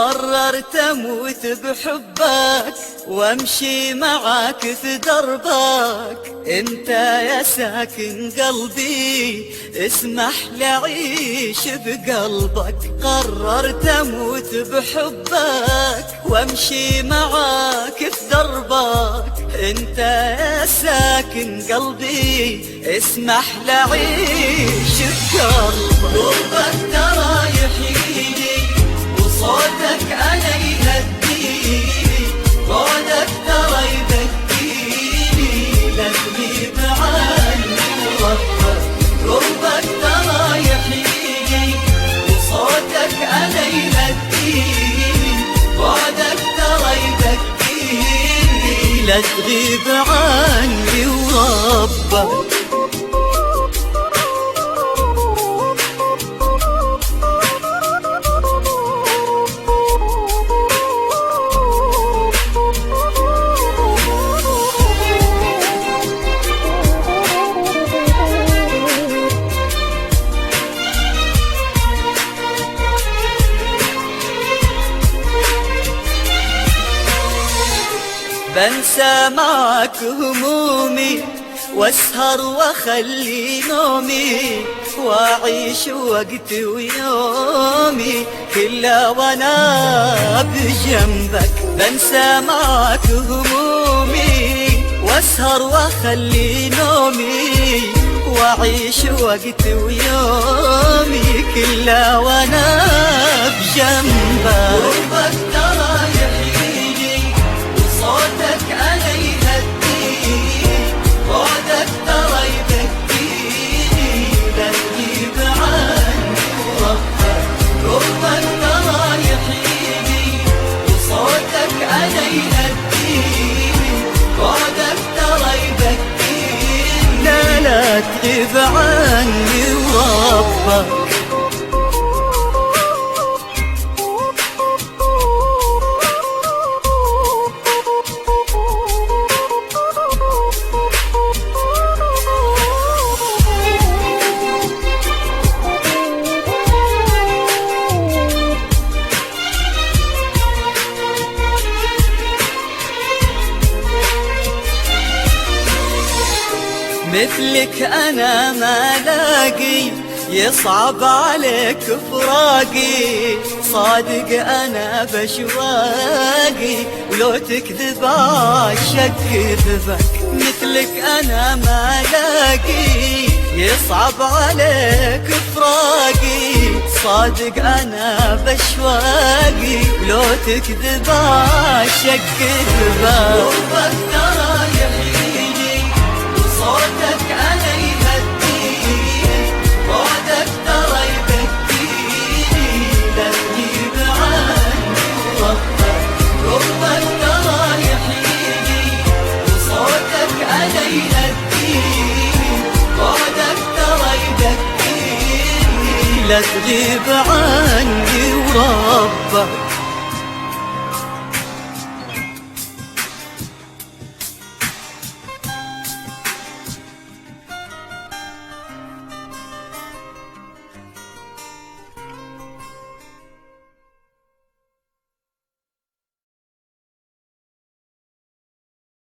قررت اموت بحبك وامشي معاك في دربك، انت يا ساكن قلبي اسمح لي اعيش بقلبك. قررت اموت بحبك وامشي معاك في دربك، انت يا ساكن قلبي اسمح لي اعيش بقلبك. قربك ترى يحييني وصوتك انا يهديني، بعدك ترى يبكيني لا تغيب عني وربك. قربك ترى يحييني وصوتك انا يهديني، بعدك ترى يبكيني لا تغيب عني وربك. بنسى معك همومي واسهر واخلي نومي، واعيش وقتي ويومي كله وانا بجنبك. بنسى معك همومي واسهر واخلي نومي، واعيش وقتي ويومي كله وانا بجنبك. قربك ترى يحييني وصوتك انا يهديني، بعدك ترى يبكيني لا تغيب عني وربك. قربك ترى يحييني وصوتك انا يهديني، بعدك ترى يبكيني لا تغيب عني وربك. مثلك انا ما لاقي، يصعب عليك فراقي، صادق انا بشواقي ولو تكذب عاشق كذبك. مثلك انا ما لاقي، يصعب عليك فراقي، صادق انا بشواقي ولو تكذب عاشق كذبك. قربك ترى يحييني وصوتك انا يهديني، بعدك ترى يبكيني لا تغيب عني وربك. قربك ترى يحييني وصوتك انا يهديني، بعدك ترى يبكيني لا تغيب عني